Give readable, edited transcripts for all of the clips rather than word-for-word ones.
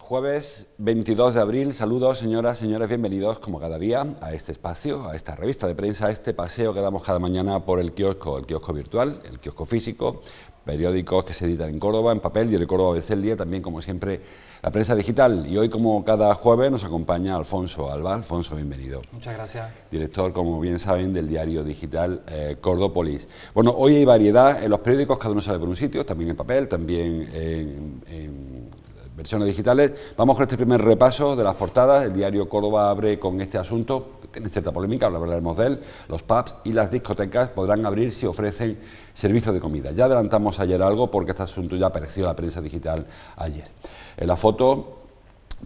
Jueves 22 de abril, saludos señoras, señores, bienvenidos como cada día a este espacio, a esta revista de prensa, a este paseo que damos cada mañana por el kiosco virtual, el kiosco físico, periódicos que se editan en Córdoba, en papel, Diario Córdoba, ABC El Día, también como siempre la prensa digital. Y hoy como cada jueves nos acompaña Alfonso Alba. Alfonso, bienvenido. Muchas gracias. Director, como bien saben, del diario digital Cordópolis. Bueno, hoy hay variedad en los periódicos, cada uno sale por un sitio, también en papel, también en versiones digitales. Vamos con este primer repaso de las portadas. El diario Córdoba abre con este asunto, que tiene cierta polémica, hablaremos de él. Los pubs y las discotecas podrán abrir si ofrecen servicios de comida. Ya adelantamos ayer algo porque este asunto ya apareció en la prensa digital ayer. En la foto,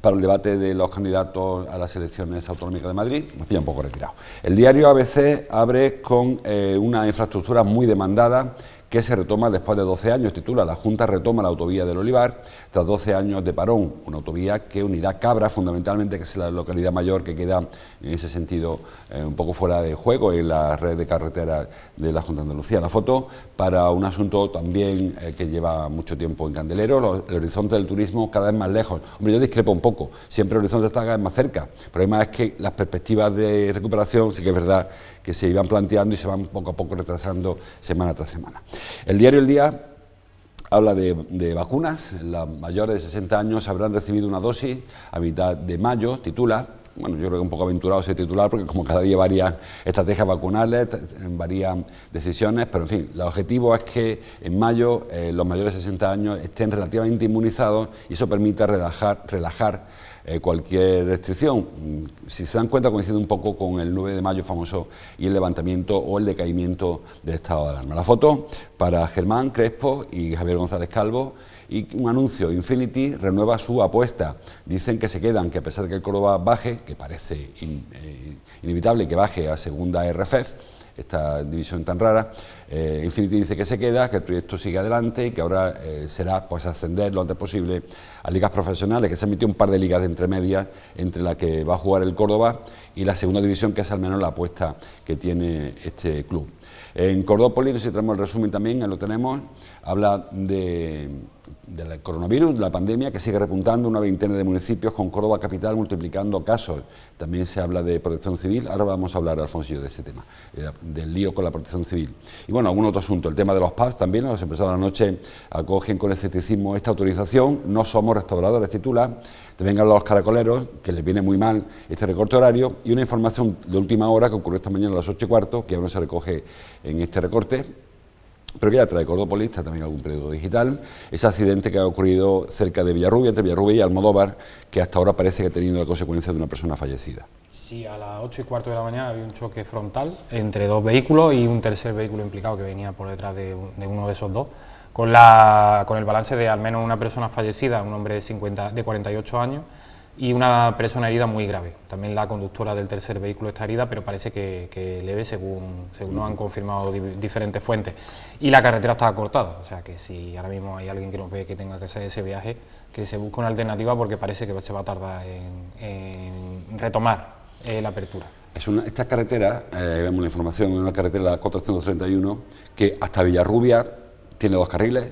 para el debate de los candidatos a las elecciones autonómicas de Madrid, nos pilla un poco retirado. El diario ABC abre con una infraestructura muy demandada que se retoma después de 12 años, titula La Junta retoma la autovía del Olivar tras 12 años de parón, una autovía que unirá Cabra fundamentalmente, que es la localidad mayor que queda en ese sentido un poco fuera de juego en la red de carreteras de la Junta de Andalucía. La foto para un asunto también que lleva mucho tiempo en candelero, el horizonte del turismo cada vez más lejos. Hombre, yo discrepo un poco, siempre el horizonte está cada vez más cerca, pero además es que las perspectivas de recuperación sí que es verdad que se iban planteando y se van poco a poco retrasando semana tras semana. El diario El Día habla de vacunas. Las mayores de 60 años habrán recibido una dosis a mitad de mayo, titula. Bueno, yo creo que un poco aventurado ese titular porque como cada día varían estrategias vacunales, varían decisiones, pero en fin, el objetivo es que en mayo los mayores de 60 años estén relativamente inmunizados y eso permite relajar cualquier restricción. Si se dan cuenta, coincide un poco con el 9 de mayo famoso y el levantamiento o el decaimiento del estado de alarma. La foto para Germán Crespo y Javier González Calvo y un anuncio: Infinity renueva su apuesta. Dicen que se quedan, que a pesar de que el Córdoba baje, que parece inevitable que baje a segunda RFEF, esta división tan rara, Infinity dice que se queda, que el proyecto sigue adelante y que ahora será pues ascender lo antes posible a ligas profesionales, que se han metido un par de ligas de entre medias, entre la que va a jugar el Córdoba y la segunda división, que es al menos la apuesta que tiene este club. En Cordópolis, si tenemos el resumen también, lo tenemos, habla del coronavirus, de la pandemia, que sigue repuntando, una veintena de municipios con Córdoba capital multiplicando casos. También se habla de protección civil. Ahora vamos a hablar, Alfonso, de ese tema, del lío con la protección civil. Y bueno, algún otro asunto, el tema de los pubs también. Los empresarios de la noche acogen con escepticismo esta autorización. No somos restauradores, titula. También hablan los caracoleros, que les viene muy mal este recorte horario. Y una información de última hora que ocurrió esta mañana a las 8:15, que aún no se recoge en este recorte, pero que ya trae Cordópolis, está también algún periódico digital, ese accidente que ha ocurrido cerca de Villarrubia, entre Villarrubia y Almodóvar, que hasta ahora parece que ha tenido la consecuencia de una persona fallecida. Sí, a las 8:15 de la mañana había un choque frontal entre dos vehículos y un tercer vehículo implicado que venía por detrás de uno de esos dos, con el balance de al menos una persona fallecida, un hombre de 48 años, y una persona herida muy grave. También la conductora del tercer vehículo está herida, pero parece que leve, según nos han confirmado diferentes fuentes. Y la carretera está cortada, o sea que si ahora mismo hay alguien que nos ve que tenga que hacer ese viaje, que se busque una alternativa porque parece que se va a tardar en retomar la apertura. Esta carretera, vemos la información, es una carretera, la 431, que hasta Villarrubia tiene 2 carriles.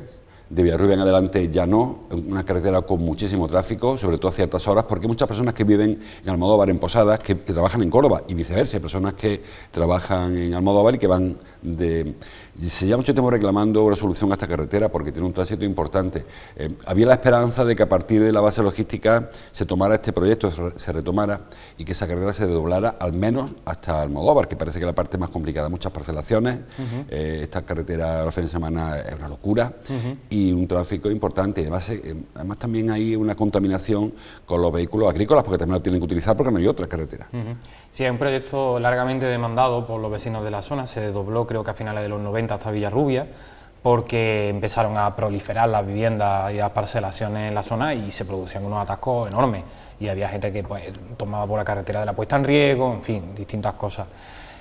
De Villarrubia en adelante ya no, una carretera con muchísimo tráfico, sobre todo a ciertas horas, porque hay muchas personas que viven en Almodóvar, en Posadas, que trabajan en Córdoba, y viceversa, hay personas que trabajan en Almodóvar y que van de... Se lleva mucho tiempo reclamando una solución a esta carretera porque tiene un tránsito importante. Había la esperanza de que a partir de la base logística se tomara este proyecto, se retomara y que esa carretera se desdoblara al menos hasta Almodóvar, que parece que es la parte más complicada, muchas parcelaciones, esta carretera los fines de semana es una locura, y un tráfico importante. Además también hay una contaminación con los vehículos agrícolas porque también lo tienen que utilizar porque no hay otra carretera. Sí, es un proyecto largamente demandado por los vecinos de la zona, se desdobló creo que a finales de los 90 hasta Villarrubia, porque empezaron a proliferar las viviendas y las parcelaciones en la zona y se producían unos atascos enormes y había gente que pues, tomaba por la carretera de la puesta en riesgo, en fin, distintas cosas.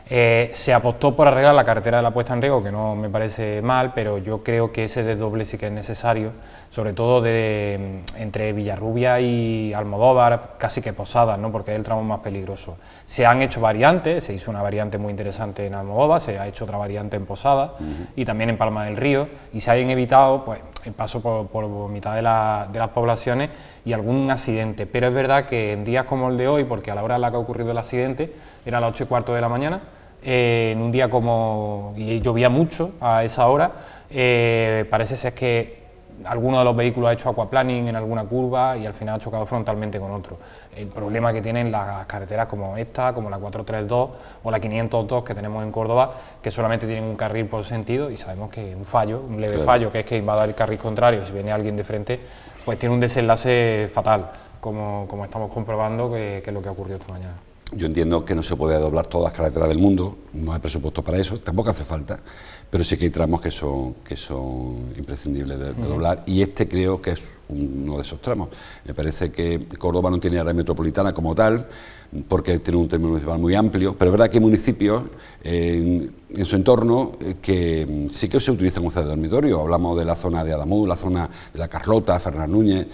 Se apostó por arreglar la carretera de la puesta en riesgo, que no me parece mal, pero yo creo que ese desdoble sí que es necesario, sobre todo entre Villarrubia y Almodóvar, casi que Posadas, ¿no? Porque es el tramo más peligroso. Se han hecho variantes, se hizo una variante muy interesante en Almodóvar, se ha hecho otra variante en Posadas y también en Palma del Río, y se hayan evitado pues, el paso por mitad de las poblaciones y algún accidente, pero es verdad que en días como el de hoy, porque a la hora en la que ha ocurrido el accidente, era a las 8:15 de la mañana, en un día como y llovía mucho a esa hora, parece ser que alguno de los vehículos ha hecho aquaplaning en alguna curva y al final ha chocado frontalmente con otro. El problema que tienen las carreteras como esta, como la 432 o la 502 que tenemos en Córdoba, que solamente tienen un carril por sentido y sabemos que un fallo, un leve fallo, que es que invada el carril contrario, si viene alguien de frente, pues tiene un desenlace fatal, como estamos comprobando que es lo que ha ocurrido esta mañana. Yo entiendo que no se puede doblar todas las carreteras del mundo, no hay presupuesto para eso, tampoco hace falta, pero sí que hay tramos que son imprescindibles de doblar, y este creo que es uno de esos tramos. Me parece que Córdoba no tiene área metropolitana como tal, porque tiene un término municipal muy amplio, pero es verdad que hay municipios en su entorno que sí que se utilizan como ciudad de dormitorio. Hablamos de la zona de Adamuz, la zona de la Carlota, Fernández Núñez.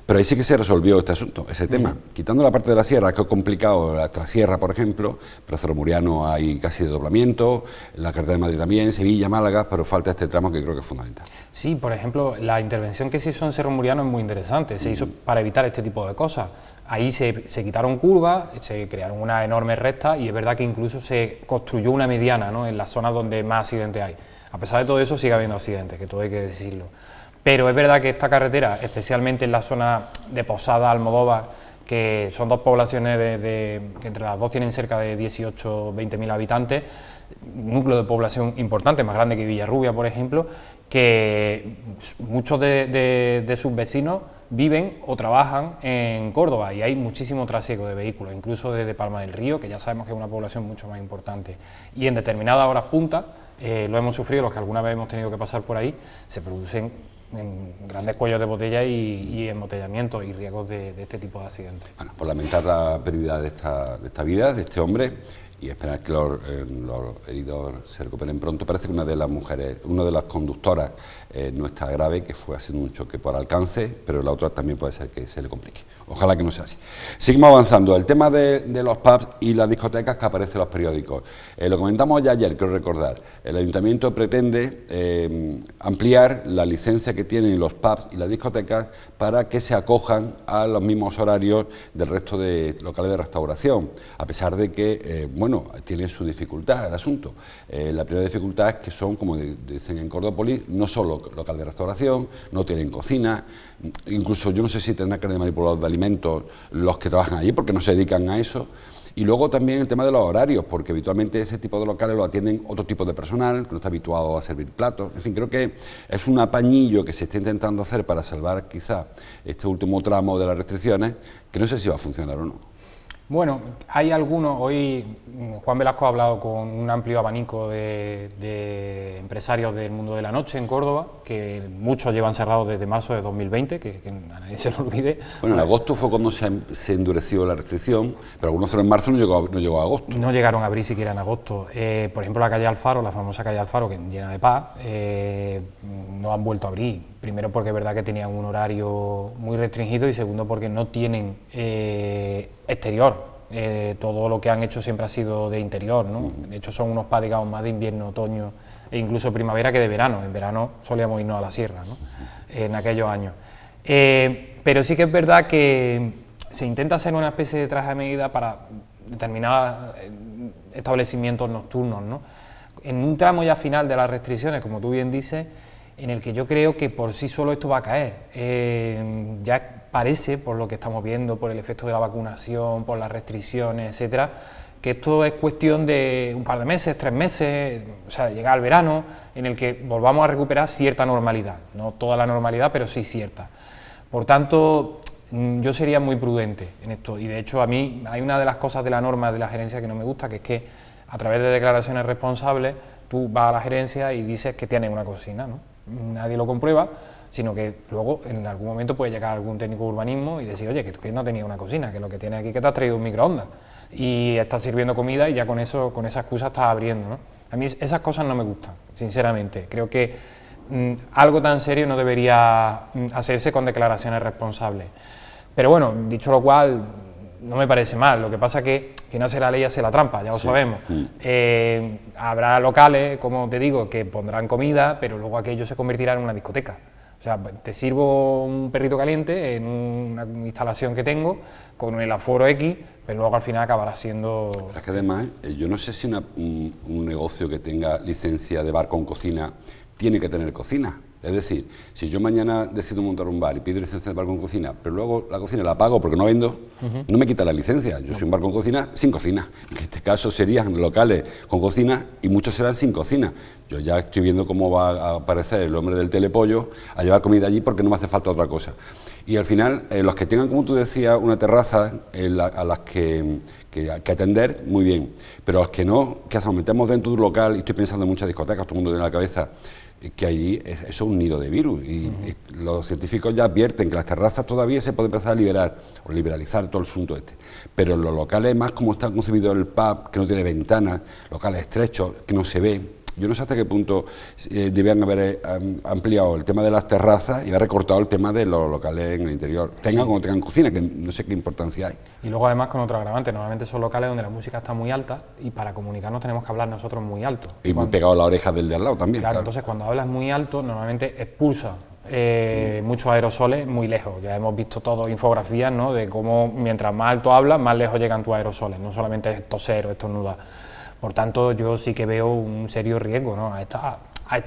Pero ahí sí que se resolvió este asunto, ese tema. Quitando la parte de la sierra, que es complicado, la trasierra, por ejemplo, pero Cerro Muriano hay casi desdoblamiento, la carretera de Madrid también, Sevilla, Málaga, pero falta este tramo que creo que es fundamental. Sí, por ejemplo, la intervención que se hizo en Cerro Muriano es muy interesante, se hizo para evitar este tipo de cosas. Ahí se quitaron curvas, se crearon unas enormes rectas y es verdad que incluso se construyó una mediana, ¿no?, en las zonas donde más accidentes hay. A pesar de todo eso sigue habiendo accidentes, que todo hay que decirlo. Pero es verdad que esta carretera, especialmente en la zona de Posada, Almodóvar, que son dos poblaciones que entre las dos tienen cerca de 18 o 20.000 habitantes, un núcleo de población importante, más grande que Villarrubia, por ejemplo, que muchos de sus vecinos viven o trabajan en Córdoba y hay muchísimo trasiego de vehículos, incluso desde Palma del Río, que ya sabemos que es una población mucho más importante. Y en determinadas horas puntas, lo hemos sufrido, los que alguna vez hemos tenido que pasar por ahí, se producen en grandes cuellos de botella y embotellamientos y riesgos de este tipo de accidentes. Bueno, por lamentar la pérdida de esta vida, de este hombre, y esperar que los heridos se recuperen pronto. Parece que una de las mujeres, una de las conductoras no está grave, que fue haciendo un choque por alcance, pero la otra también puede ser que se le complique. Ojalá que no sea así. Seguimos avanzando. El tema de los pubs y las discotecas que aparece en los periódicos. Lo comentamos ya ayer, quiero recordar. El Ayuntamiento pretende ampliar la licencia que tienen los pubs y las discotecas para que se acojan a los mismos horarios del resto de locales de restauración, a pesar de que, bueno, tiene su dificultad el asunto. La primera dificultad es que son, como dicen en Cordópolis, no solo local de restauración, no tienen cocina, incluso yo no sé si tendrán carne de manipulador de alimentos los que trabajan allí, porque no se dedican a eso. Y luego también el tema de los horarios, porque habitualmente ese tipo de locales lo atienden otro tipo de personal, que no está habituado a servir platos. En fin, creo que es un apañillo que se está intentando hacer para salvar quizá este último tramo de las restricciones, que no sé si va a funcionar o no. Bueno, hay algunos, hoy Juan Velasco ha hablado con un amplio abanico de empresarios del mundo de la noche en Córdoba, que muchos llevan cerrados desde marzo de 2020, que a nadie se lo olvide. Bueno, en agosto fue cuando se endureció la restricción, pero algunos en marzo no llegó a agosto. No llegaron a abrir siquiera en agosto. Por ejemplo, la calle Alfaro, la famosa calle Alfaro, que llena de paz, no han vuelto a abrir. Primero porque es verdad que tenían un horario muy restringido y segundo porque no tienen exterior. Todo lo que han hecho siempre ha sido de interior, ¿no? De hecho son unos pubs, digamos, más de invierno, otoño e incluso primavera que de verano. En verano solíamos irnos a la sierra, ¿no?, en aquellos años. Pero sí que es verdad que se intenta hacer una especie de traje a medida para determinados establecimientos nocturnos, ¿no?, en un tramo ya final de las restricciones, como tú bien dices, en el que yo creo que por sí solo esto va a caer. Ya parece, por lo que estamos viendo, por el efecto de la vacunación, por las restricciones, etcétera, que esto es cuestión de un par de meses, 3 meses, o sea, de llegar al verano, en el que volvamos a recuperar cierta normalidad, no toda la normalidad, pero sí cierta. Por tanto, yo sería muy prudente en esto, y de hecho a mí hay una de las cosas de la norma de la gerencia que no me gusta, que es que a través de declaraciones responsables tú vas a la gerencia y dices que tienes una cocina, ¿no? nadie lo comprueba, sino que luego en algún momento puede llegar algún técnico de urbanismo y decir, oye, que no tenía una cocina, que lo que tienes aquí es que te has traído un microondas y estás sirviendo comida y ya con eso, con esa excusa estás abriendo, ¿no? A mí esas cosas no me gustan, sinceramente. Creo que algo tan serio no debería hacerse con declaraciones responsables. Pero bueno, dicho lo cual, no me parece mal. Lo que pasa es que quien hace la ley hace la trampa, ya lo sabemos. Habrá locales, como te digo, que pondrán comida, pero luego aquello se convertirá en una discoteca. O sea, te sirvo un perrito caliente en una instalación que tengo, con el aforo X, pero luego al final acabará siendo... Es que además, yo no sé si un negocio que tenga licencia de bar con cocina tiene que tener cocina. Es decir, si yo mañana decido montar un bar y pido licencia de bar con cocina, pero luego la cocina la pago porque no vendo, no me quita la licencia. Yo soy un bar con cocina sin cocina. En este caso serían locales con cocina y muchos serán sin cocina. Yo ya estoy viendo cómo va a aparecer el hombre del telepollo a llevar comida allí porque no me hace falta otra cosa. Y al final, los que tengan, como tú decías, una terraza a las que atender, muy bien. Pero los que no, que nos metemos dentro de un local, y estoy pensando en muchas discotecas, todo el mundo tiene en la cabeza, que allí eso es un nido de virus y los científicos ya advierten que las terrazas todavía se puede empezar a liberar o liberalizar todo el asunto este, pero los locales más como está concebido el pub, que no tiene ventanas, locales estrechos, que no se ve. Yo no sé hasta qué punto debían haber ampliado el tema de las terrazas y haber recortado el tema de los locales en el interior. Tengan o no tengan cocina, que no sé qué importancia hay. Y luego además con otro agravante, normalmente son locales donde la música está muy alta y para comunicarnos tenemos que hablar nosotros muy alto. Y muy pegado a la oreja del de al lado también. Claro, entonces cuando hablas muy alto normalmente expulsa muchos aerosoles muy lejos. Ya hemos visto todo infografías, ¿no?, de cómo mientras más alto hablas, más lejos llegan tus aerosoles, no solamente es toser o estornudar. Por tanto, yo sí que veo un serio riesgo, ¿no? A estas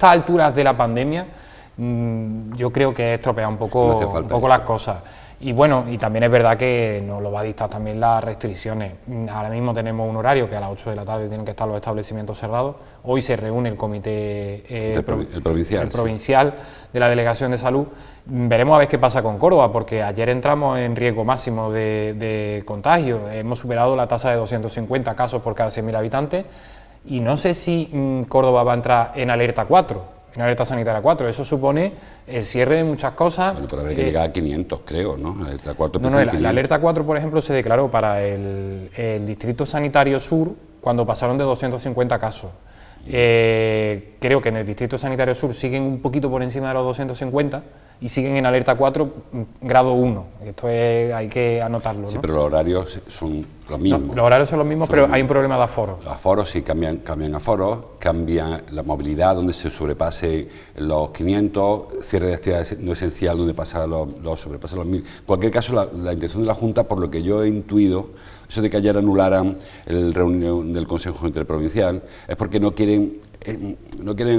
alturas de la pandemia, yo creo que estropea un poco las cosas. Y bueno, y también es verdad que nos lo va a dictar también las restricciones. Ahora mismo tenemos un horario que a las 8 de la tarde tienen que estar los establecimientos cerrados. Hoy se reúne el comité el provincial de la Delegación de Salud. Veremos a ver qué pasa con Córdoba, porque ayer entramos en riesgo máximo de contagio. Hemos superado la tasa de 250 casos por cada 100.000 habitantes y no sé si Córdoba va a entrar en alerta 4. En alerta sanitaria 4, eso supone el cierre de muchas cosas. Bueno, pero habría que llegar a 500, creo, ¿no? La alerta 4 la alerta 4, por ejemplo, se declaró para el Distrito Sanitario Sur cuando pasaron de 250 casos. Creo que en el Distrito Sanitario Sur siguen un poquito por encima de los 250 y siguen en alerta 4, grado 1. Esto hay que anotarlo, ¿no? Sí, pero los horarios son los mismos. No, los horarios son los mismos, pero hay un problema de aforo. Los aforos sí cambian aforos, cambian la movilidad donde se sobrepase los 500, cierre de actividad no esencial donde sobrepasan los 1000. En cualquier caso, la intención de la Junta, por lo que yo he intuido, eso de que ayer anularan el reunión del Consejo Interprovincial, es porque no quieren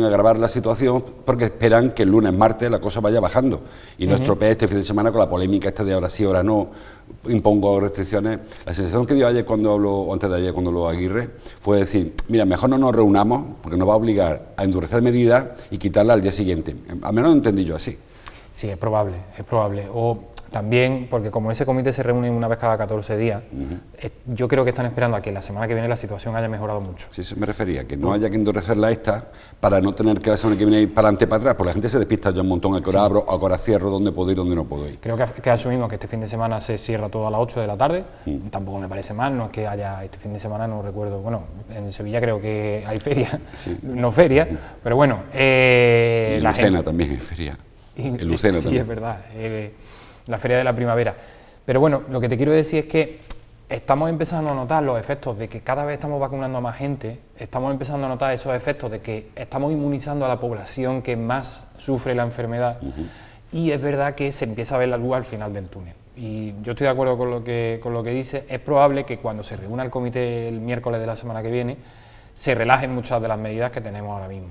agravar la situación, porque esperan que el lunes, martes, la cosa vaya bajando y no estropee este fin de semana con la polémica esta de ahora sí, ahora no, impongo restricciones. La sensación que dio ayer o antes de ayer cuando habló Aguirre fue decir, mira, mejor no nos reunamos porque nos va a obligar a endurecer medidas y quitarla al día siguiente. Al menos lo entendí yo así. Sí, es probable. O también, porque como ese comité se reúne una vez cada 14 días, yo creo que están esperando a que la semana que viene la situación haya mejorado mucho. Sí, eso me refería, que no haya que endurecerla para no tener que la semana que viene ir para adelante para atrás, porque la gente se despista ya un montón, a qué hora abro, a qué hora cierro, dónde puedo ir, dónde no puedo ir. Creo que asumimos que este fin de semana se cierra todo a las 8 de la tarde, tampoco me parece mal, no es que haya este fin de semana, no recuerdo, bueno, en Sevilla creo que hay feria, no feria, pero bueno... y Lucena también hay feria, en Lucena también. Sí, es verdad. La feria de la primavera. Pero bueno, lo que te quiero decir es que estamos empezando a notar los efectos de que cada vez estamos vacunando a más gente, estamos empezando a notar esos efectos de que estamos inmunizando a la población que más sufre la enfermedad y es verdad que se empieza a ver la luz al final del túnel. Y yo estoy de acuerdo con lo que dice, es probable que cuando se reúna el comité el miércoles de la semana que viene se relajen muchas de las medidas que tenemos ahora mismo.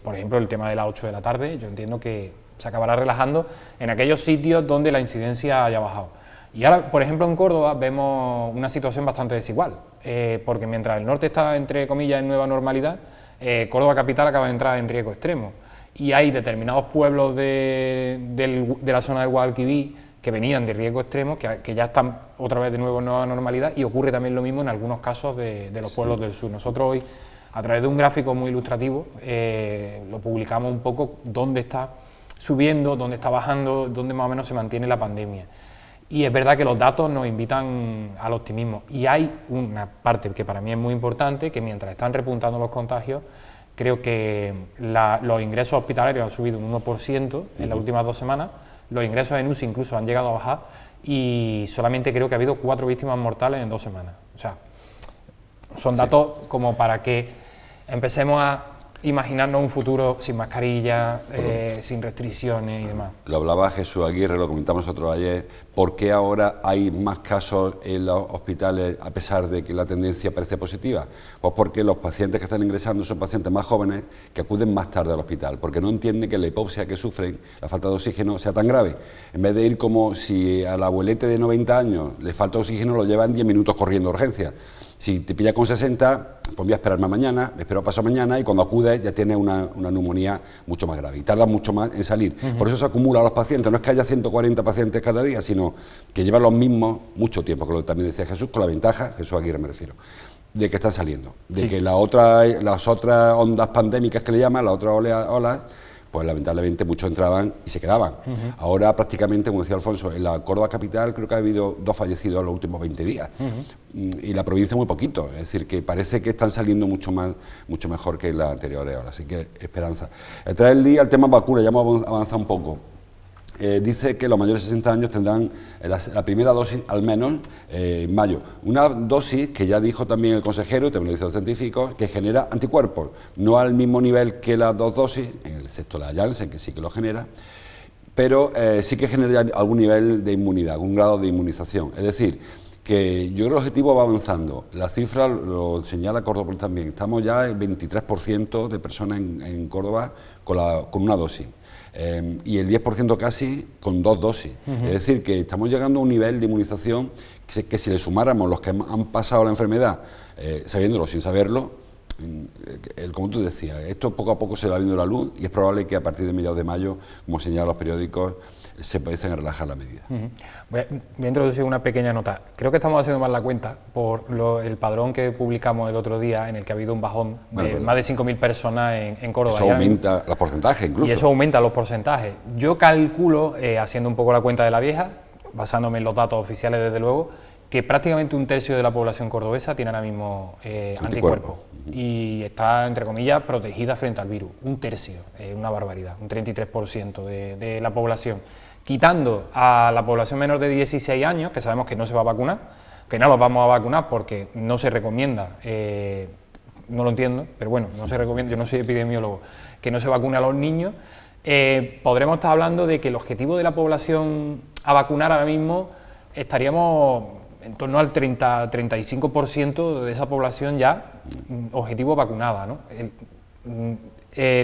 Por ejemplo, el tema de las 8 de la tarde, yo entiendo que se acabará relajando en aquellos sitios donde la incidencia haya bajado. Y ahora, por ejemplo, en Córdoba vemos una situación bastante desigual, porque mientras el norte está, entre comillas, en nueva normalidad, Córdoba capital acaba de entrar en riesgo extremo. Y hay determinados pueblos de la zona del Guadalquivir que venían de riesgo extremo, que ya están otra vez de nuevo en nueva normalidad, y ocurre también lo mismo en algunos casos de los pueblos del sur. Nosotros hoy A través de un gráfico muy ilustrativo lo publicamos un poco dónde está subiendo, dónde está bajando, dónde más o menos se mantiene la pandemia. Y es verdad que los datos nos invitan al optimismo. Y hay una parte que para mí es muy importante, que mientras están repuntando los contagios, creo que los ingresos hospitalarios han subido un 1% en las últimas 2 semanas, los ingresos en UCI incluso han llegado a bajar y solamente creo que ha habido 4 víctimas mortales en 2 semanas. O sea, son datos como para que empecemos a imaginarnos un futuro sin mascarilla, sin restricciones y demás. Lo hablaba Jesús Aguirre, lo comentamos nosotros ayer. ¿Por qué ahora hay más casos en los hospitales a pesar de que la tendencia parece positiva? Pues porque los pacientes que están ingresando son pacientes más jóvenes que acuden más tarde al hospital, porque no entienden que la hipoxia que sufren, la falta de oxígeno, sea tan grave. En vez de ir como si al abuelete de 90 años le falta oxígeno, lo llevan 10 minutos corriendo a urgencias. Si te pilla con 60, pues voy a esperar más mañana, me espero pasado mañana y cuando acudes ya tienes una neumonía mucho más grave y tarda mucho más en salir. Por eso se acumulan los pacientes, no es que haya 140 pacientes cada día, sino que llevan los mismos mucho tiempo, que lo que también decía Jesús, con la ventaja, Jesús Aguirre me refiero, de que están saliendo, de que las otras ondas pandémicas que le llaman, las otras olas, pues lamentablemente muchos entraban y se quedaban. Ahora prácticamente, como decía Alfonso, en la Córdoba capital creo que ha habido 2 fallecidos en los últimos 20 días. Y la provincia muy poquito, es decir, que parece que están saliendo mucho mejor que en las anteriores olas, así que esperanza. Trae el día el tema vacuna, ya hemos avanzado un poco. Dice que los mayores de 60 años tendrán la primera dosis al menos en mayo. Una dosis que ya dijo también el consejero, y también lo dice el científico, que genera anticuerpos, no al mismo nivel que las 2 dosis, excepto la Janssen, que sí que lo genera, pero sí que genera algún nivel de inmunidad, algún grado de inmunización. Es decir, que yo creo que el objetivo va avanzando. La cifra lo señala Córdoba también. Estamos ya en 23% de personas en Córdoba con una dosis. Y el 10% casi con 2 dosis. Es decir, que estamos llegando a un nivel de inmunización que si le sumáramos los que han pasado la enfermedad, sabiéndolo sin saberlo, como tú decías, esto poco a poco se va viendo la luz y es probable que a partir de mediados de mayo, como señalan los periódicos, se empiecen a relajar las medidas. Voy a introducir una pequeña nota. Creo que estamos haciendo mal la cuenta por el padrón que publicamos el otro día, en el que ha habido un bajón de más de 5.000 personas en Córdoba. Eso aumenta los porcentajes incluso. Y eso aumenta los porcentajes. Yo calculo, haciendo un poco la cuenta de la vieja, basándome en los datos oficiales desde luego, que prácticamente 1/3 de la población cordobesa tiene ahora mismo anticuerpos y está, entre comillas, protegida frente al virus. 1/3, una barbaridad, un 33% de la población. Quitando a la población menor de 16 años, que sabemos que no se va a vacunar, que no los vamos a vacunar porque no se recomienda, no lo entiendo, pero bueno, no se recomienda, yo no soy epidemiólogo, que no se vacune a los niños, podremos estar hablando de que el objetivo de la población a vacunar ahora mismo estaríamos en torno al 30-35% de esa población ya objetivo vacunada, ¿no?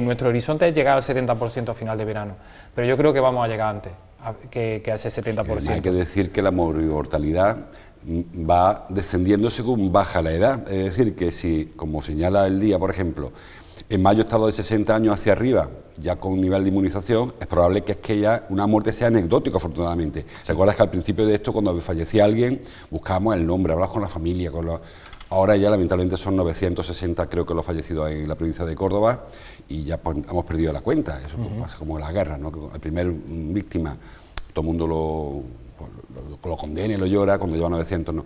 Nuestro horizonte es llegar al 70% a final de verano, pero yo creo que vamos a llegar antes que a ese 70%. Hay que decir que la mortalidad va descendiendo según baja la edad, es decir, que si, como señala el día, por ejemplo, en mayo está lo de 60 años hacia arriba, ya con un nivel de inmunización, es probable que ya una muerte sea anecdótica, afortunadamente. Sí. Recuerdas que al principio de esto, cuando fallecía alguien, buscábamos el nombre, hablabas con la familia, ahora ya lamentablemente son 960, creo que los fallecidos en la provincia de Córdoba, y ya pues, hemos perdido la cuenta. Eso pasa como en la guerra, ¿no? El primer víctima, todo el mundo lo condena y lo llora, cuando lleva 900, no.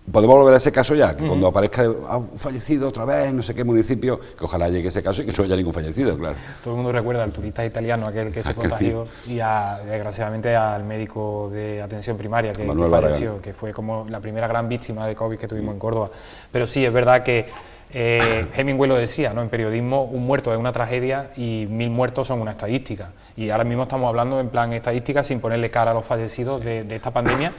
Podemos volver a ese caso ya, que cuando aparezca un fallecido otra vez, no sé qué municipio, que ojalá llegue ese caso y que no haya ningún fallecido, claro. Todo el mundo recuerda al turista italiano, aquel que se contagió, y desgraciadamente al médico de atención primaria que falleció, que fue como la primera gran víctima de COVID que tuvimos en Córdoba. Pero sí, es verdad que Hemingway lo decía, ¿no? En periodismo, un muerto es una tragedia y 1.000 muertos son una estadística. Y ahora mismo estamos hablando en plan estadística sin ponerle cara a los fallecidos de esta pandemia.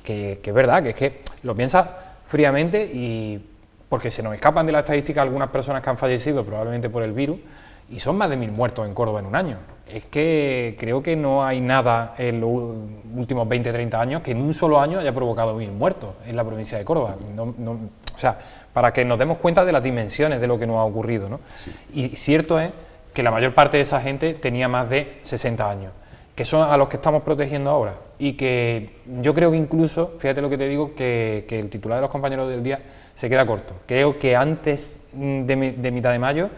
Que es verdad, que es que lo piensas fríamente y porque se nos escapan de la estadística algunas personas que han fallecido probablemente por el virus y son más de 1.000 muertos en Córdoba en un año. Es que creo que no hay nada en los últimos 20-30 años que en un solo año haya provocado 1.000 muertos en la provincia de Córdoba. O sea, para que nos demos cuenta de las dimensiones de lo que nos ha ocurrido, ¿no? Sí. Y cierto es que la mayor parte de esa gente tenía más de 60 años. que son a los que estamos protegiendo ahora, y que yo creo que incluso, fíjate lo que te digo, que el titular de los compañeros del día se queda corto. Creo que antes de mitad de mayo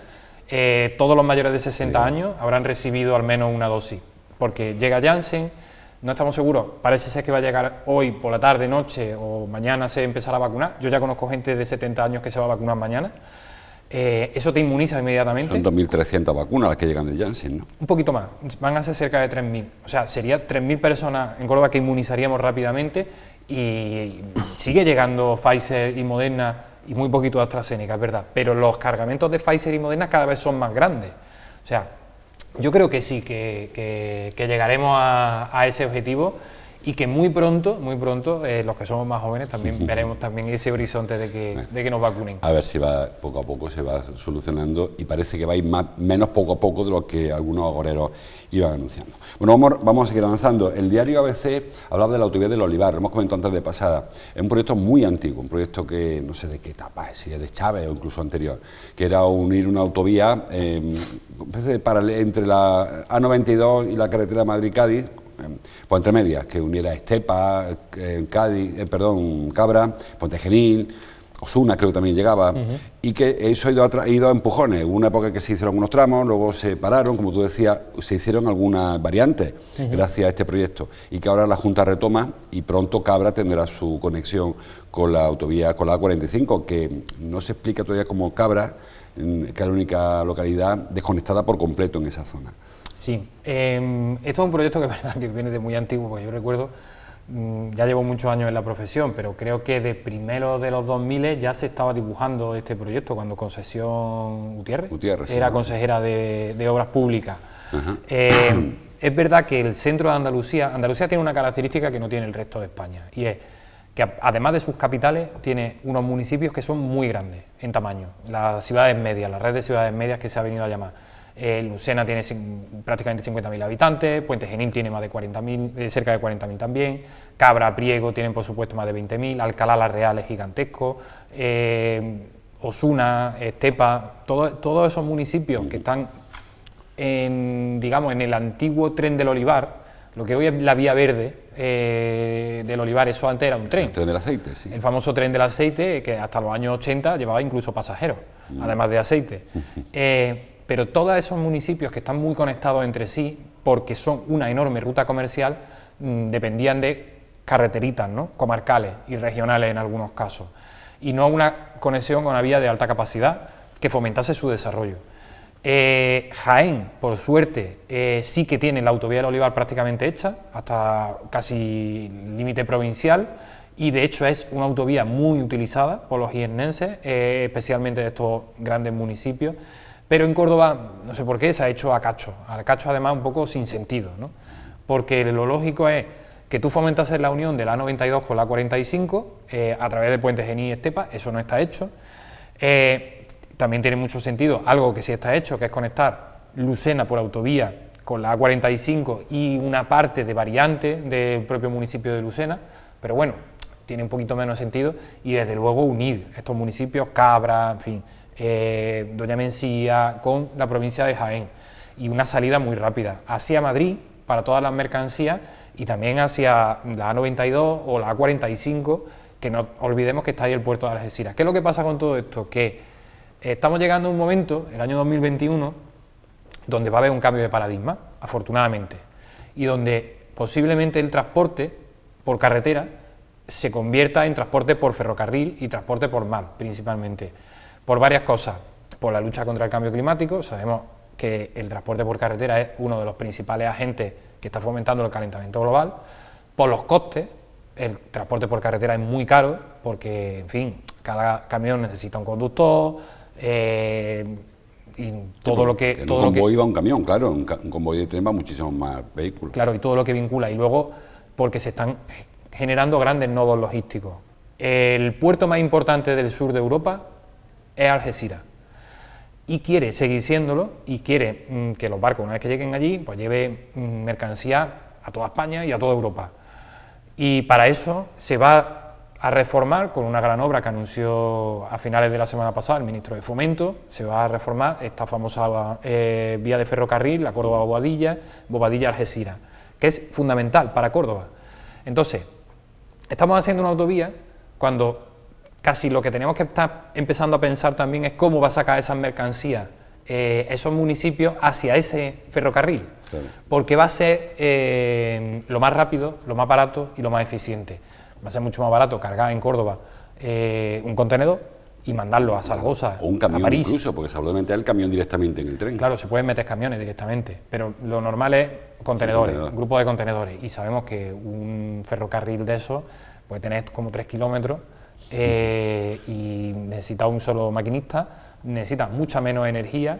todos los mayores de 60 años habrán recibido al menos una dosis, porque llega Janssen, no estamos seguros, parece ser que va a llegar hoy por la tarde, noche o mañana se empezará a vacunar. Yo ya conozco gente de 70 años que se va a vacunar mañana. Eso te inmuniza inmediatamente. Son 2.300 vacunas las que llegan de Janssen, ¿no? Un poquito más, van a ser cerca de 3.000. O sea, sería 3.000 personas en Córdoba que inmunizaríamos rápidamente, y sigue llegando Pfizer y Moderna y muy poquito AstraZeneca, es verdad. Pero los cargamentos de Pfizer y Moderna cada vez son más grandes. O sea, yo creo que sí, que llegaremos a ese objetivo, y que muy pronto, los que somos más jóvenes también veremos también ese horizonte de que nos vacunen. A ver si va poco a poco se va solucionando, y parece que va a ir menos poco a poco de lo que algunos agoreros iban anunciando. Bueno, vamos a seguir avanzando. El diario ABC hablaba de la autovía del Olivar, lo hemos comentado antes de pasada. Es un proyecto muy antiguo, un proyecto que no sé de qué etapa es, si es de Chávez o incluso anterior, que era unir una autovía entre la A92 y la carretera Madrid-Cádiz, pues entre medias, que uniera Estepa, Cabra, Puente Genil, Osuna creo que también llegaba, y que eso ha ido a empujones. Hubo una época que se hicieron unos tramos, luego se pararon, como tú decías, se hicieron algunas variantes gracias a este proyecto, y que ahora la Junta retoma, y pronto Cabra tendrá su conexión con la autovía, con la A45, que no se explica todavía cómo Cabra, que es la única localidad desconectada por completo en esa zona. Sí, esto es un proyecto que es verdad que viene de muy antiguo, porque yo recuerdo, ya llevo muchos años en la profesión, pero creo que de primero de los 2000 ya se estaba dibujando este proyecto, cuando Concesión Gutiérrez era consejera de Obras Públicas. Es verdad que el centro de Andalucía tiene una característica que no tiene el resto de España, y es que además de sus capitales tiene unos municipios que son muy grandes en tamaño, las ciudades medias, la red de ciudades medias que se ha venido a llamar. Lucena tiene prácticamente 50.000 habitantes, Puente Genil tiene más de 40.000, cerca de 40.000 también, Cabra, Priego tienen por supuesto más de 20.000, Alcalá la Real es gigantesco, Osuna, Estepa, todos esos municipios que están en el antiguo tren del Olivar, lo que hoy es la vía verde del Olivar, eso antes era un tren. El tren del aceite, sí. El famoso tren del aceite, que hasta los años 80 llevaba incluso pasajeros, además de aceite. Pero todos esos municipios que están muy conectados entre sí, porque son una enorme ruta comercial, dependían de carreteritas, ¿no?, comarcales y regionales en algunos casos, y no una conexión con una vía de alta capacidad que fomentase su desarrollo. Jaén, por suerte, sí que tiene la autovía del Olivar prácticamente hecha, hasta casi límite provincial, y de hecho es una autovía muy utilizada por los jiennenses, especialmente de estos grandes municipios. Pero en Córdoba, no sé por qué, se ha hecho a cacho además un poco sin sentido, ¿no? Porque lo lógico es que tú fomentases la unión de la A92 con la A45 a través de Puente Genil y Estepa, eso no está hecho. También tiene mucho sentido algo que sí está hecho, que es conectar Lucena por autovía con la A45 y una parte de variante del propio municipio de Lucena, pero bueno, tiene un poquito menos sentido, y desde luego unir estos municipios, Cabra, en fin, Doña Mencía, con la provincia de Jaén, y una salida muy rápida hacia Madrid para todas las mercancías, y también hacia la A92 o la A45, que no olvidemos que está ahí el puerto de Algeciras. ¿Qué es lo que pasa con todo esto? Que estamos llegando a un momento, el año 2021, donde va a haber un cambio de paradigma, afortunadamente, y donde posiblemente el transporte por carretera se convierta en transporte por ferrocarril y transporte por mar, principalmente, por varias cosas. Por la lucha contra el cambio climático, sabemos que el transporte por carretera es uno de los principales agentes que está fomentando el calentamiento global. Por los costes, el transporte por carretera es muy caro, porque, en fin, cada camión necesita un conductor, y todo lo que... En un convoy va un camión, claro, un convoy de tren va muchísimos más vehículos. Claro, y todo lo que vincula, y luego porque se están generando grandes nodos logísticos. El puerto más importante del sur de Europa es Algeciras, y quiere seguir siéndolo, y quiere que los barcos, una vez que lleguen allí, pues lleve mercancía a toda España y a toda Europa. Y para eso se va a reformar, con una gran obra que anunció a finales de la semana pasada el ministro de Fomento, se va a reformar esta famosa vía de ferrocarril, la Córdoba-Bobadilla, Bobadilla-Algeciras, que es fundamental para Córdoba. Entonces, estamos haciendo una autovía cuando casi lo que tenemos que estar empezando a pensar también es cómo va a sacar esas mercancías esos municipios hacia ese ferrocarril, claro. Porque va a ser lo más rápido, lo más barato y lo más eficiente. Va a ser mucho más barato cargar en Córdoba un contenedor y mandarlo a Zaragoza, o un camión, a París. Incluso, porque se habló de meter el camión directamente en el tren. Claro, se pueden meter camiones directamente, pero lo normal es contenedores, un grupo de contenedores, y sabemos que un ferrocarril de esos puede tener como 3 kilómetros y necesita un solo maquinista, necesita mucha menos energía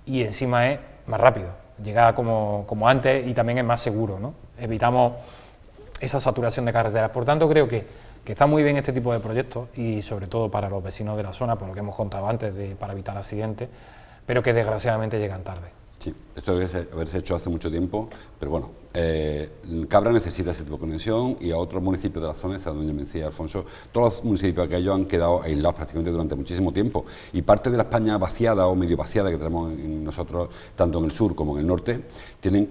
y encima es más rápido, llega como antes y también es más seguro, ¿no? Evitamos esa saturación de carreteras. Por tanto, creo que está muy bien este tipo de proyectos y sobre todo para los vecinos de la zona, por lo que hemos contado antes, para evitar accidentes, pero que desgraciadamente llegan tarde. Sí, esto debe haberse hecho hace mucho tiempo, pero bueno, Cabra necesita ese tipo de conexión y a otros municipios de la zona, esa donde me decía Alfonso, todos los municipios aquellos han quedado aislados prácticamente durante muchísimo tiempo y parte de la España vaciada o medio vaciada que tenemos en nosotros, tanto en el sur como en el norte, tienen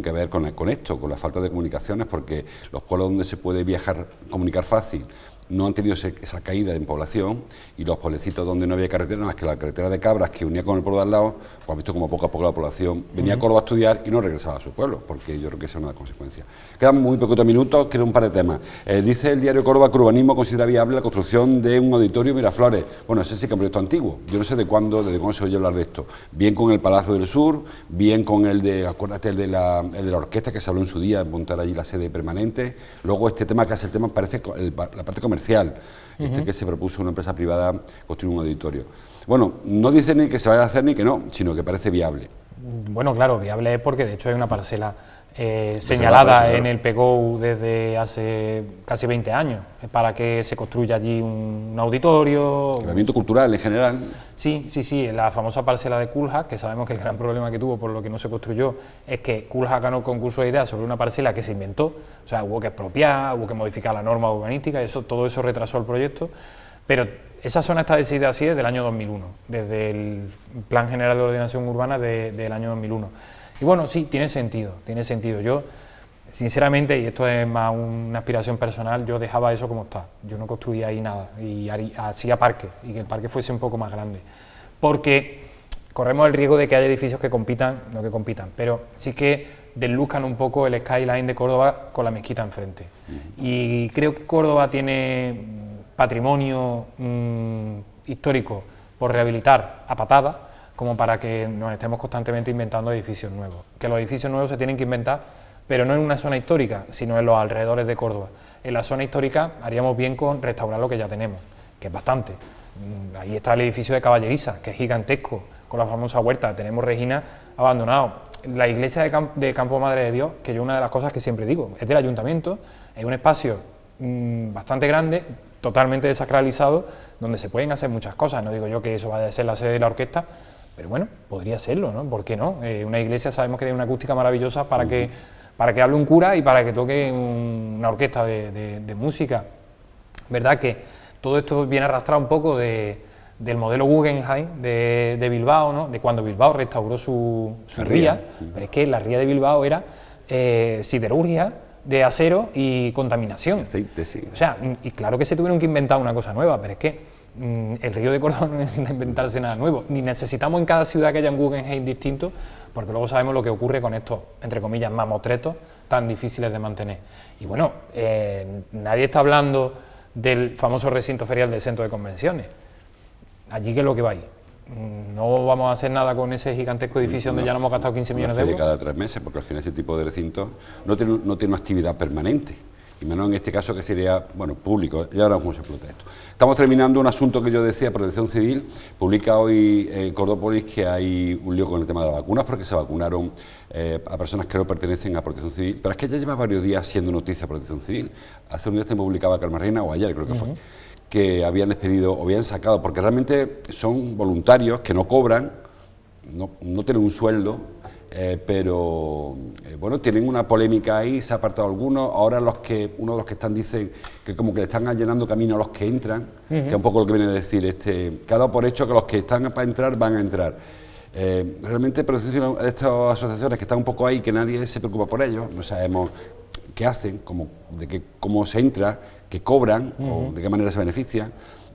que ver con esto, con la falta de comunicaciones, porque los pueblos donde se puede viajar, comunicar fácil, no han tenido esa caída en población, y los pueblecitos donde no había carretera, nada más que la carretera de Cabras, que unía con el pueblo de al lado, pues han visto como poco a poco la población venía a Córdoba a estudiar y no regresaba a su pueblo, porque yo creo que esa es una consecuencia. Quedan muy poquitos minutos, quiero un par de temas. Dice el diario Córdoba que Urbanismo considera viable la construcción de un auditorio en Miraflores. Bueno, ese sí que es un proyecto antiguo, yo no sé desde cuándo se oye hablar de esto. Bien con el Palacio del Sur, bien con el de, acuérdate, el de la orquesta que se habló en su día, de montar allí la sede permanente. Luego este tema que hace el tema parece la parte comercial, que se propuso una empresa privada construir un auditorio. Bueno, no dice ni que se vaya a hacer ni que no, sino que parece viable. Bueno, claro, viable es porque de hecho hay una parcela señalada en el PGOU desde hace casi 20 años para que se construya allí un auditorio. Equipamiento cultural en general. Sí, la famosa parcela de Culja, que sabemos que el gran problema que tuvo por lo que no se construyó es que Culja ganó el concurso de ideas sobre una parcela que se inventó, o sea, hubo que expropiar, hubo que modificar la norma urbanística, todo eso retrasó el proyecto, pero esa zona está decidida así desde el año 2001, desde el Plan General de Ordenación Urbana del año 2001. Y bueno, sí, tiene sentido. Yo, sinceramente, y esto es más una aspiración personal, yo dejaba eso como está. Yo no construía ahí nada y hacía parques, y que el parque fuese un poco más grande. Porque corremos el riesgo de que haya edificios que compitan, pero sí que desluzcan un poco el skyline de Córdoba con la mezquita enfrente. Y creo que Córdoba tiene patrimonio histórico por rehabilitar a patada, como para que nos estemos constantemente inventando edificios nuevos. Que los edificios nuevos se tienen que inventar, pero no en una zona histórica, sino en los alrededores de Córdoba. En la zona histórica haríamos bien con restaurar lo que ya tenemos, que es bastante. Ahí está el edificio de Caballeriza, que es gigantesco, con la famosa huerta. Tenemos Regina abandonado. La iglesia de Campo Madre de Dios, que yo una de las cosas que siempre digo, es del ayuntamiento, es un espacio bastante grande, totalmente desacralizado, donde se pueden hacer muchas cosas. No digo yo que eso vaya a ser la sede de la orquesta, pero bueno, podría serlo, ¿no? ¿Por qué no? Una iglesia sabemos que tiene una acústica maravillosa para que hable un cura y para que toque una orquesta de música. ¿Verdad que todo esto viene arrastrado un poco del modelo Guggenheim de Bilbao, ¿no? De cuando Bilbao restauró su ría, pero es que la ría de Bilbao era siderurgia de acero y contaminación. Aceite, sí. O sea, y claro que se tuvieron que inventar una cosa nueva, pero es que el río de Córdoba no necesita inventarse nada nuevo, ni necesitamos en cada ciudad que haya un Guggenheim distinto, porque luego sabemos lo que ocurre con estos, entre comillas, mamotretos tan difíciles de mantener. Y bueno, nadie está hablando del famoso recinto ferial del centro de convenciones. Allí, ¿qué es lo que va ahí? No vamos a hacer nada con ese gigantesco edificio donde ya nos hemos gastado 15 millones de euros. Cada 3 meses, porque al final ese tipo de recintos no tiene una actividad permanente. Y menos en este caso que sería, bueno, público, ya ahora cómo se explota esto. Estamos terminando un asunto que yo decía, Protección Civil, publica hoy Cordópolis que hay un lío con el tema de las vacunas, porque se vacunaron a personas que no pertenecen a Protección Civil, pero es que ya lleva varios días siendo noticia Protección Civil. Hace un día se publicaba Carmen Reina, o ayer creo que fue, que habían despedido o habían sacado, porque realmente son voluntarios que no cobran, no tienen un sueldo, pero bueno, tienen una polémica ahí, se ha apartado algunos, ahora uno de los que están dice que como que le están allanando camino a los que entran, que es un poco lo que viene a decir que ha dado por hecho que los que están para entrar van a entrar. Realmente estas asociaciones que están un poco ahí, que nadie se preocupa por ellos, no sabemos qué hacen, cómo se entra, qué cobran o de qué manera se benefician,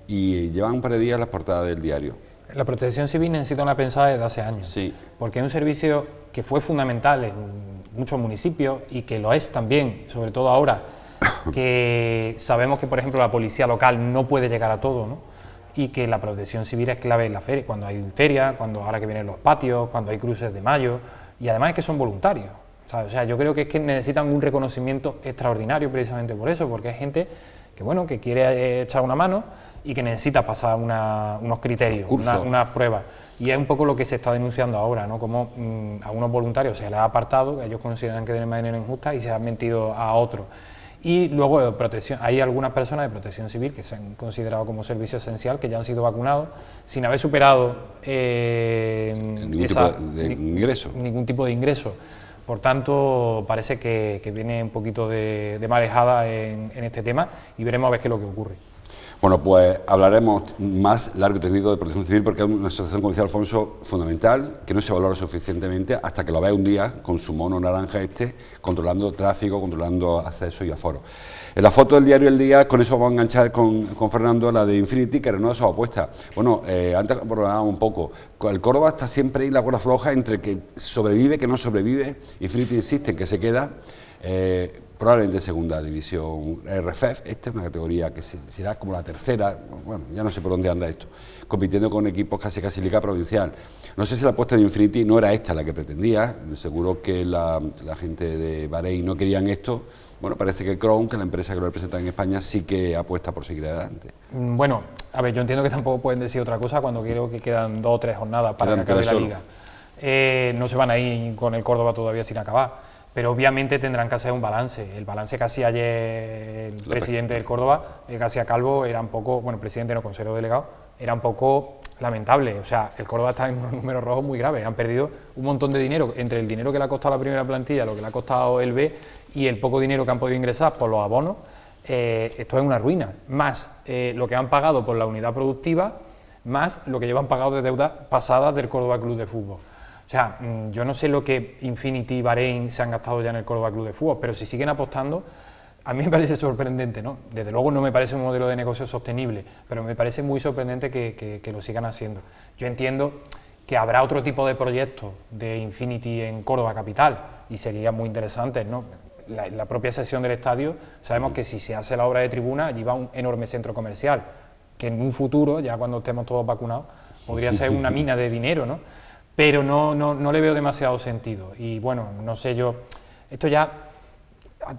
y llevan un par de días las portadas del diario. La Protección Civil necesita una pensada desde hace años, sí, porque es un servicio que fue fundamental en muchos municipios y que lo es también, sobre todo ahora, que sabemos que, por ejemplo, la policía local no puede llegar a todo, ¿no? Y que la Protección Civil es clave en la feria, cuando hay feria, ahora que vienen los patios, cuando hay cruces de mayo, y además es que son voluntarios, ¿sabes? O sea, yo creo que es que necesitan un reconocimiento extraordinario precisamente por eso, porque hay gente que, bueno, que quiere echar una mano y que necesita pasar unos criterios, unas pruebas. Y es un poco lo que se está denunciando ahora, ¿no? Como a unos voluntarios se les ha apartado, que ellos consideran que de manera injusta, y se han metido a otros. Y luego hay algunas personas de Protección Civil que se han considerado como servicio esencial, que ya han sido vacunados sin haber superado ningún tipo de ingreso. Por tanto, parece que viene un poquito de marejada en este tema, y veremos a ver qué es lo que ocurre. Bueno, pues hablaremos más largo y tendido de Protección Civil, porque es una asociación, como decía Alfonso, fundamental, que no se valora suficientemente hasta que lo vea un día con su mono naranja controlando tráfico, controlando acceso y aforo. En la foto del diario El Día, con eso vamos a enganchar con Fernando, la de Infinity, que renueva su apuesta. Bueno, antes hablábamos un poco, el Córdoba está siempre ahí la cuerda floja entre que sobrevive, que no sobrevive. Infinity insiste en que se queda. Probablemente segunda división RFEF, esta es una categoría que será como la tercera, bueno, ya no sé por dónde anda esto, compitiendo con equipos casi liga provincial. No sé si la apuesta de Infinity no era esta la que pretendía, seguro que la gente de Bahrein no querían esto. Bueno, parece que Crown, que es la empresa que lo representa en España, sí que apuesta por seguir adelante. Bueno, a ver, yo entiendo que tampoco pueden decir otra cosa cuando creo que quedan 2 o 3 jornadas para que acabe la liga. No se van a ir con el Córdoba todavía sin acabar. Pero obviamente tendrán que hacer un balance. El balance que hacía ayer el presidente del Córdoba, García Calvo, era un poco, bueno, presidente no, consejero delegado, era un poco lamentable. O sea, el Córdoba está en unos números rojos muy graves. Han perdido un montón de dinero, entre el dinero que le ha costado la primera plantilla, lo que le ha costado el B y el poco dinero que han podido ingresar por los abonos. Esto es una ruina. Más lo que han pagado por la unidad productiva, más lo que llevan pagado de deudas pasadas del Córdoba Club de Fútbol. O sea, yo no sé lo que Infinity y Bahrein se han gastado ya en el Córdoba Club de Fútbol, pero si siguen apostando, a mí me parece sorprendente, ¿no? Desde luego no me parece un modelo de negocio sostenible, pero me parece muy sorprendente que lo sigan haciendo. Yo entiendo que habrá otro tipo de proyectos de Infinity en Córdoba capital y sería muy interesante, ¿no? La propia sesión del estadio, sabemos que si se hace la obra de tribuna, allí va un enorme centro comercial, que en un futuro, ya cuando estemos todos vacunados, podría ser una mina de dinero, ¿no? Pero no le veo demasiado sentido. Y bueno, no sé yo, esto ya,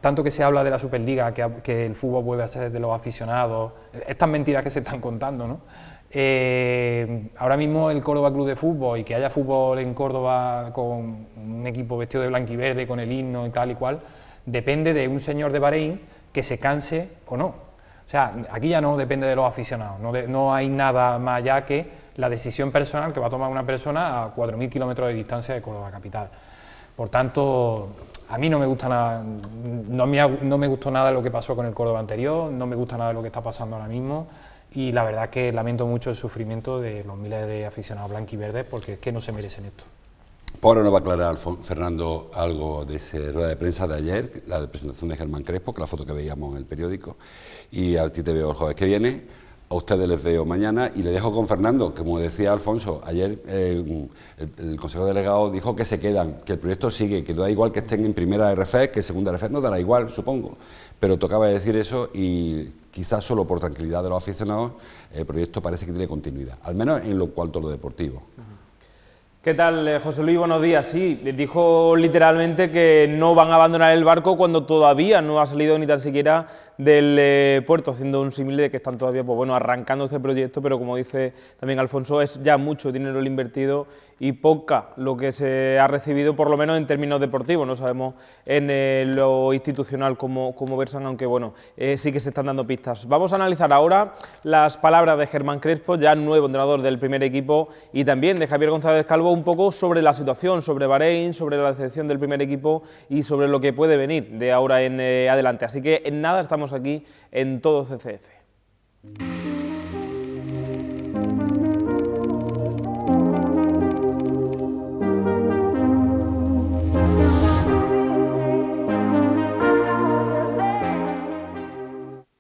tanto que se habla de la Superliga, que el fútbol vuelve a ser de los aficionados, estas mentiras que se están contando, ¿no? Ahora mismo el Córdoba Club de Fútbol, y que haya fútbol en Córdoba con un equipo vestido de blanquiverde, con el himno y tal y cual, depende de un señor de Bahrein que se canse o no. O sea, aquí ya no depende de los aficionados, no hay nada más allá que la decisión personal que va a tomar una persona a 4.000 kilómetros de distancia de Córdoba capital. Por tanto, a mí no me gusta nada, no me gustó nada lo que pasó con el Córdoba anterior, no me gusta nada lo que está pasando ahora mismo, y la verdad que lamento mucho el sufrimiento de los miles de aficionados blanquiverdes, porque es que no se merecen esto. Por ahora nos va a aclarar Fernando algo de esa rueda de prensa de ayer, la presentación de Germán Crespo, que es la foto que veíamos en el periódico, y a ti te veo el jueves que viene. A ustedes les veo mañana y le dejo con Fernando, que como decía Alfonso, ayer el consejero delegado dijo que se quedan, que el proyecto sigue, que da igual que estén en primera RFEF, que segunda RFEF no dará igual, supongo, pero tocaba decir eso y quizás solo por tranquilidad de los aficionados el proyecto parece que tiene continuidad, al menos en lo cuanto a lo deportivo. ¿Qué tal, José Luis? Buenos días. Sí, dijo literalmente que no van a abandonar el barco cuando todavía no ha salido ni tan siquiera del puerto, haciendo un símil de que están todavía, pues bueno, arrancando este proyecto, pero como dice también Alfonso, es ya mucho dinero el invertido y poca lo que se ha recibido, por lo menos en términos deportivos. No sabemos en lo institucional cómo versan, aunque bueno, sí que se están dando pistas. Vamos a analizar ahora las palabras de Germán Crespo, ya nuevo entrenador del primer equipo, y también de Javier González Calvo, un poco sobre la situación, sobre Bahrein, sobre la decepción del primer equipo y sobre lo que puede venir de ahora en adelante. Así que en nada estamos aquí en Todo CCF.